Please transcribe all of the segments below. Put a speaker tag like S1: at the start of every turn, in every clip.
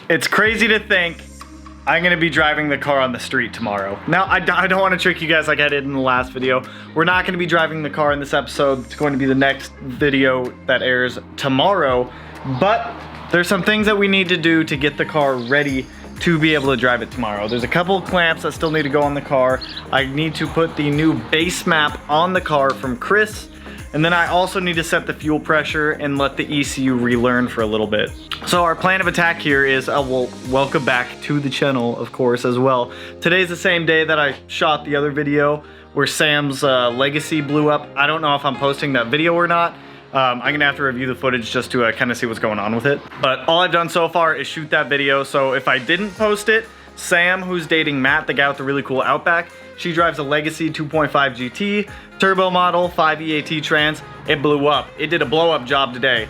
S1: It's crazy to think I'm gonna be driving the car on the street tomorrow. Now, I don't wanna trick you guys like I did in the last video. We're not gonna be driving the car in this episode. It's going to be the next video that airs tomorrow. But there's some things that we need to do to get the car ready to be able to drive it tomorrow. There's a couple of clamps that still need to go on the car. I need to put the new base map on the car from Chris. And then I also need to set the fuel pressure and let the ECU relearn for a little bit. So our plan of attack here is, well, welcome back to the channel, of course, as well. Today's the same day that I shot the other video where Sam's Legacy blew up. I don't know if I'm posting that video or not. I'm gonna have to review the footage just to kind of see what's going on with it. But all I've done so far is shoot that video. So if I didn't post it, Sam, who's dating Matt, the guy with the really cool Outback, she drives a Legacy 2.5 GT, turbo model, 5 EAT trans. It blew up. It did a blow up job today.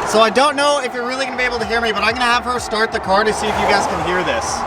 S2: So I don't know if you're really gonna be able to hear me, but I'm gonna have her start the car to see if you guys can hear this.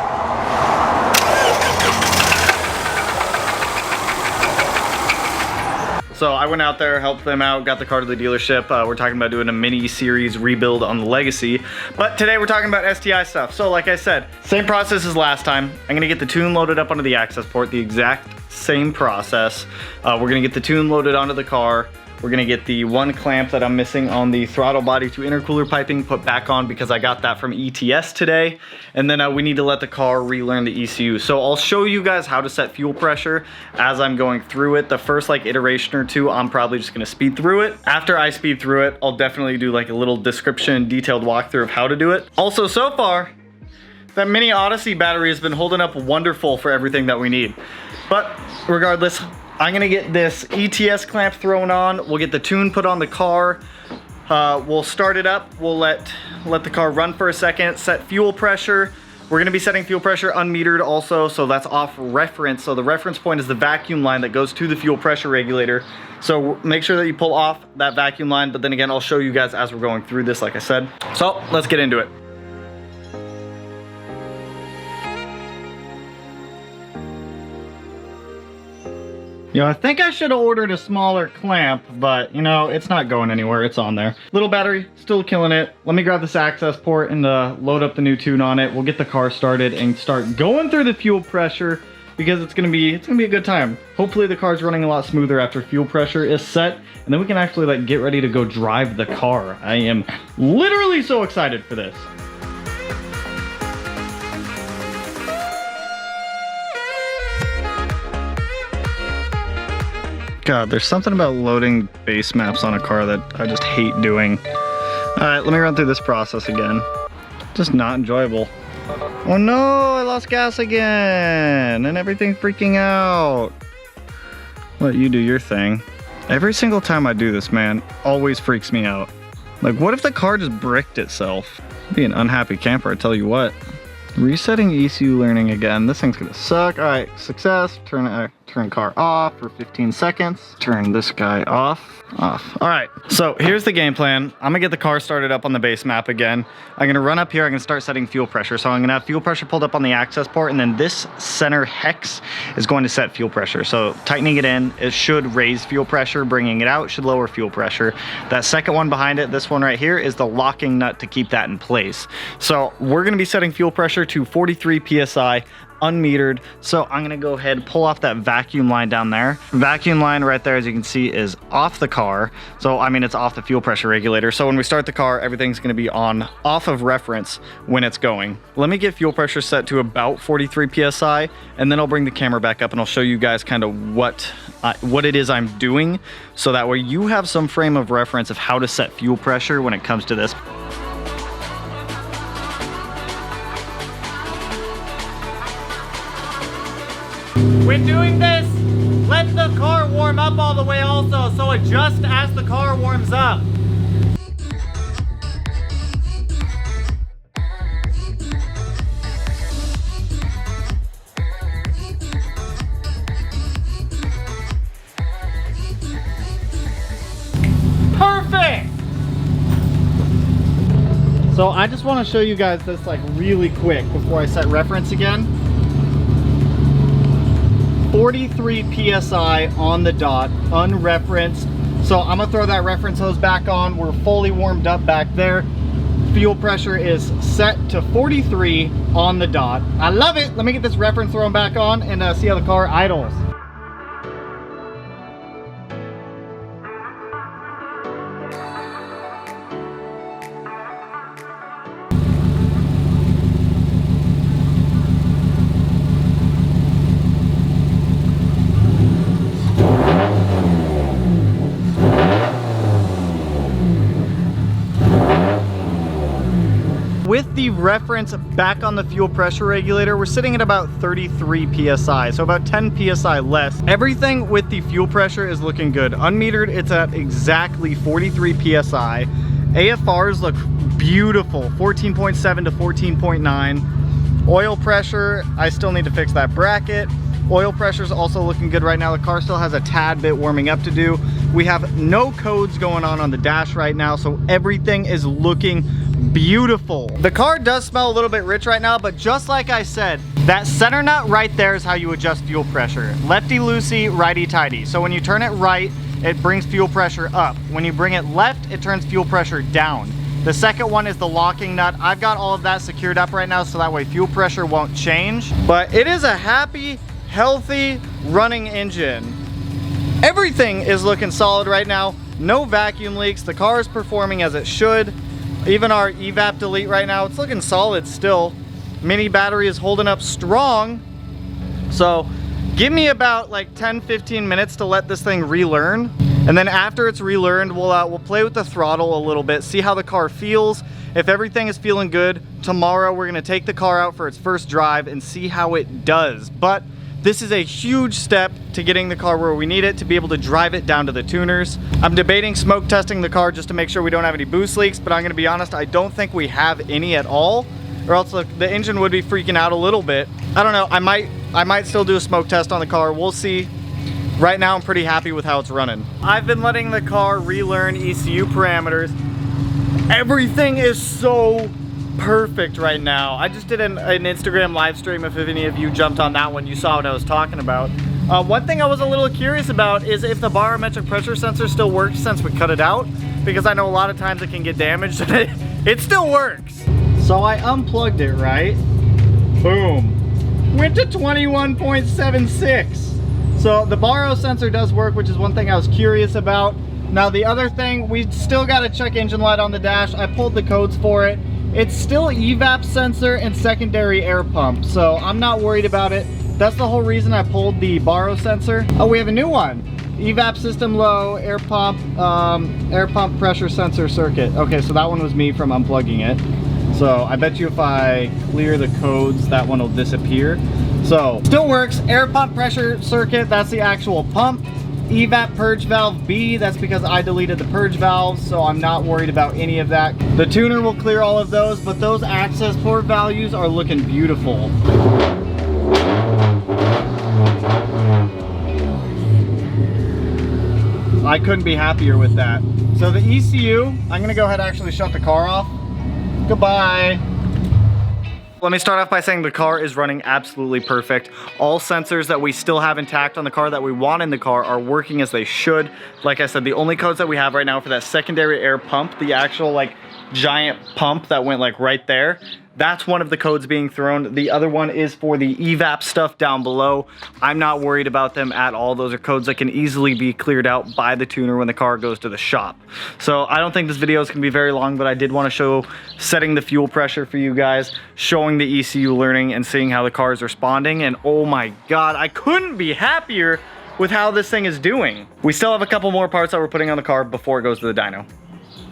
S1: So I went out there, helped them out, got the car to the dealership. We're talking about doing a mini series rebuild on the Legacy. But today we're talking about STI stuff. So like I said, same process as last time. I'm gonna get the tune loaded up onto the access port, the exact same process. We're gonna get the tune loaded onto the car. We're gonna get the one clamp that I'm missing on the throttle body to intercooler piping put back on because I got that from ETS today. And then we need to let the car relearn the ECU. So I'll show you guys how to set fuel pressure as I'm going through it. The first like iteration or two, I'm probably just gonna speed through it. After I speed through it, I'll definitely do like a little description, detailed walkthrough of how to do it. Also, so far, that mini Odyssey battery has been holding up wonderful for everything that we need. But regardless, I'm gonna get this ETS clamp thrown on. We'll get the tune put on the car. We'll start it up. We'll let the car run for a second, set fuel pressure. We're gonna be setting fuel pressure unmetered also, so that's off reference. So the reference point is the vacuum line that goes to the fuel pressure regulator. So make sure that you pull off that vacuum line, but then again, I'll show you guys as we're going through this, like I said. So let's get into it. You know, I think I should have ordered a smaller clamp, but you know, it's not going anywhere. It's on there. Little battery, still killing it. Let me grab this access port and load up the new tune on it. We'll get the car started and start going through the fuel pressure because it's gonna be a good time. Hopefully the car's running a lot smoother after fuel pressure is set, and then we can actually like get ready to go drive the car. I am literally so excited for this. God, there's something about loading base maps on a car that I just hate doing. All right, let me run through this process again. Just not enjoyable. Oh no, I lost gas again and everything's freaking out. Let you do your thing. Every single time I do this, man, always freaks me out. Like, what if the car just bricked itself? I'd be an unhappy camper, I tell you what. Resetting ECU learning again. This thing's gonna suck. All right, success. Turn car off for 15 seconds. Turn this guy off. All right, so here's the game plan. I'm gonna get the car started up on the base map again. I'm gonna run up here. I'm gonna start setting fuel pressure. So I'm gonna have fuel pressure pulled up on the access port, and then this center hex is going to set fuel pressure. So tightening it in, it should raise fuel pressure. Bringing it out should lower fuel pressure. That second one behind it, this one right here, is the locking nut to keep that in place. So we're gonna be setting fuel pressure to 43 PSI. Unmetered. So I'm gonna go ahead and pull off that vacuum line down there. Vacuum line right there, as you can see, is off the car. So I mean, it's off the fuel pressure regulator. So when we start the car, everything's gonna be off of reference when it's going. Let me get fuel pressure set to about 43 PSI, and then I'll bring the camera back up and I'll show you guys kind of what it is I'm doing. So that way you have some frame of reference of how to set fuel pressure when it comes to this. When doing this, let the car warm up all the way also, so adjust as the car warms up. Perfect! So I just want to show you guys this like really quick before I set reference again. 43 PSI on the dot, unreferenced,
S2: So I'm gonna throw that reference hose back on. We're fully warmed up back there. Fuel pressure is set to 43 on the dot. I love it. Let me get this reference thrown back on and see how the car idles. With the reference back on the fuel pressure regulator, we're sitting at about 33 PSI, so about 10 PSI less. Everything with the fuel pressure is looking good. Unmetered, it's at exactly 43 PSI. AFRs look beautiful, 14.7 to 14.9. Oil pressure, I still need to fix that bracket. Oil pressure is also looking good right now. The car still has a tad bit warming up to do. We have no codes going on the dash right now, so everything is looking beautiful. The car does smell a little bit rich right now, but just like I said, that center nut right there is how you adjust fuel pressure. Lefty loosey, righty tighty. So when you turn it right, it brings fuel pressure up. When you bring it left, it turns fuel pressure down. The second one is the locking nut. I've got all of that secured up right now, so that way fuel pressure won't change. But it is a happy, healthy, running engine. Everything is looking solid right now. No vacuum leaks. The car is performing as it should. Even our evap delete right now, it's looking solid still. Mini battery is holding up strong. So give me about like 10-15 minutes to let this thing relearn. And then after it's relearned, we'll play with the throttle a little bit, see how the car feels. If everything is feeling good, tomorrow we're gonna take the car out for its first drive and see how it does. But this is a huge step to getting the car where we need it to be able to drive it down to the tuners. I'm debating smoke testing the car just to make sure we don't have any boost leaks, but I'm gonna be honest, I don't think we have any at all, or else the engine would be freaking out a little bit. I don't know, I might still do a smoke test on the car, we'll see. Right now I'm pretty happy with how it's running. I've been letting the car relearn ECU parameters. Everything is so perfect right now. I just did an Instagram live stream. If any of you jumped on that one, you saw what I was talking about. One thing I was a little curious about is if the barometric pressure sensor still works since we cut it out, because I know a lot of times it can get damaged and it still works. So I unplugged it, right? Boom. Went to 21.76. So the baro sensor does work, which is one thing I was curious about. Now the other thing, we still got to check engine light on the dash. I pulled the codes for it. It's still evap sensor and secondary air pump, so I'm not worried about it. That's the whole reason I pulled the baro sensor. Oh, we have a new one. Evap system low, air pump pressure sensor circuit. Okay, so that one was me from unplugging it. So I bet you if I clear the codes, that one will disappear. So still works. Air pump pressure circuit, that's the actual pump. Evap purge valve B, that's because I deleted the purge valves, so I'm not worried about any of that. The tuner will clear all of those, but those access port values are looking beautiful. I couldn't be happier with that. So the ECU, I'm gonna go ahead and actually shut the car off. Goodbye. Let me start off by saying the car is running absolutely perfect. All sensors that we still have intact on the car that we want in the car are working as they should. Like I said, the only codes that we have right now for that secondary air pump, the actual like giant pump that went like right there, that's one of the codes being thrown. The other one is for the evap stuff down below. I'm not worried about them at all. Those are codes that can easily be cleared out by the tuner when the car goes to the shop. So I don't think this video is gonna be very long, but I did want to show setting the fuel pressure for you guys, showing the ECU learning and seeing how the car is responding. And oh my God, I couldn't be happier with how this thing is doing. We still have a couple more parts that we're putting on the car before it goes to the dyno.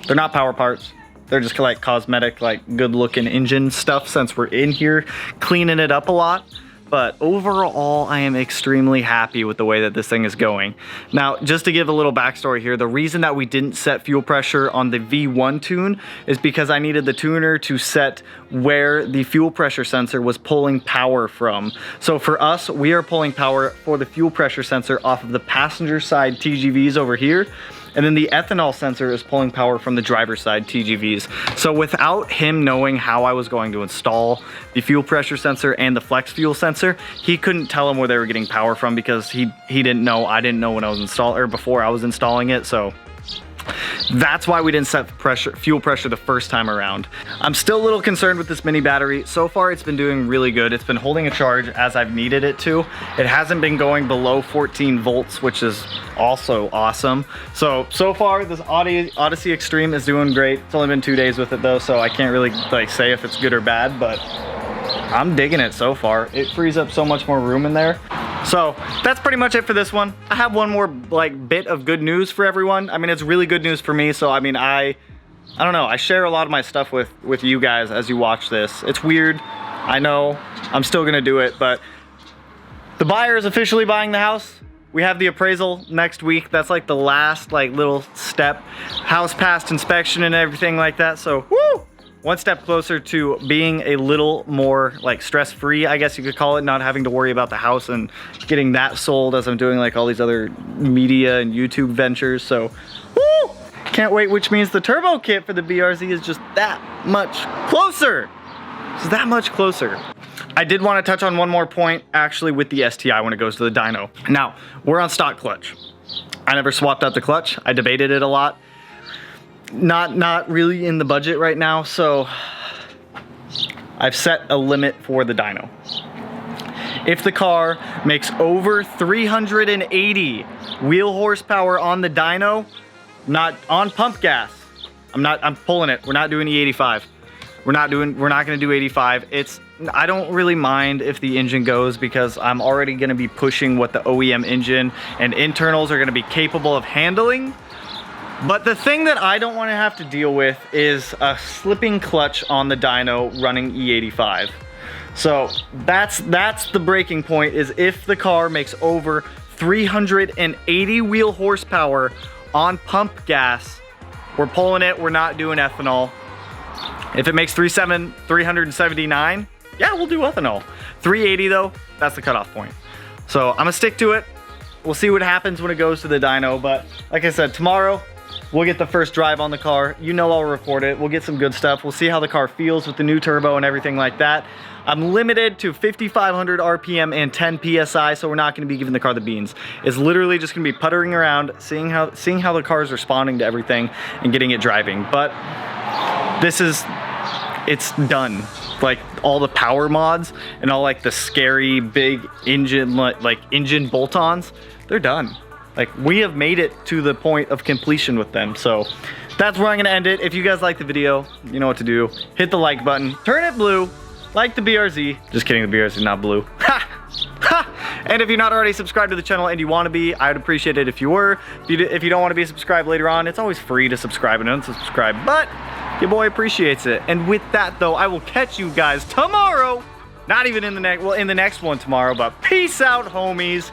S2: They're not power parts. They're just like cosmetic, like good looking engine stuff since we're in here cleaning it up a lot. But overall, I am extremely happy with the way that this thing is going. Now, just to give a little backstory here, the reason that we didn't set fuel pressure on the V1 tune is because I needed the tuner to set where the fuel pressure sensor was pulling power from. So for us, we are pulling power for the fuel pressure sensor off of the passenger side TGVs over here. And then the ethanol sensor is pulling power from the driver's side TGVs. So without him knowing how I was going to install the fuel pressure sensor and the flex fuel sensor, he couldn't tell him where they were getting power from because he didn't know. I didn't know when I was before I was installing it. So That's why we didn't set fuel pressure the first time around. I'm still a little concerned with this mini battery. So far it's been doing really good. It's been holding a charge as I've needed it to. It hasn't been going below 14 volts, which is also awesome. So far this Odyssey Extreme is doing great. It's only been 2 days with it though, so I can't really like say if it's good or bad, but I'm digging it so far. It frees up so much more room in there. So that's pretty much it for this one. I have one more like bit of good news for everyone. I mean, it's really good news for me. So I mean, I don't know. I share a lot of my stuff with you guys as you watch this. It's weird. I know. I'm still gonna do it, but the buyer is officially buying the house. We have the appraisal next week. That's like the last like little step. House passed inspection and everything like that. So woo! One step closer to being a little more like stress-free, I guess you could call it, not having to worry about the house and getting that sold as I'm doing like all these other media and YouTube ventures. So, woo! Can't wait, which means the turbo kit for the BRZ is just that much closer. It's that much closer. I did want to touch on one more point actually with the STI when it goes to the dyno. Now, we're on stock clutch. I never swapped out the clutch. I debated it a lot. Not really in the budget right now, so I've set a limit for the dyno. If the car makes over 380 wheel horsepower on the dyno, not on pump gas, I'm pulling it. We're not doing E85. We're not gonna do 85. I don't really mind if the engine goes because I'm already gonna be pushing what the OEM engine and internals are gonna be capable of handling. But the thing that I don't want to have to deal with is a slipping clutch on the dyno running E85. So that's the breaking point, is if the car makes over 380 wheel horsepower on pump gas, we're pulling it, we're not doing ethanol. If it makes 379, yeah, we'll do ethanol. 380 though, that's the cutoff point. So I'm gonna stick to it. We'll see what happens when it goes to the dyno, but like I said, tomorrow, we'll get the first drive on the car. You know I'll record it. We'll get some good stuff. We'll see how the car feels with the new turbo and everything like that. I'm limited to 5,500 RPM and 10 PSI, so we're not gonna be giving the car the beans. It's literally just gonna be puttering around, seeing how the car is responding to everything and getting it driving. But it's done. Like all the power mods and all like the scary big engine, like engine bolt-ons, they're done. Like we have made it to the point of completion with them. So that's where I'm gonna end it. If you guys like the video, you know what to do. Hit the like button, turn it blue, like the BRZ. Just kidding, the BRZ is not blue. Ha! Ha! And if you're not already subscribed to the channel and you wanna be, I would appreciate it if you were. If you don't wanna be subscribed later on, it's always free to subscribe and unsubscribe, but your boy appreciates it. And with that though, I will catch you guys tomorrow. Not even in the next, well, in the next one tomorrow, but peace out, homies.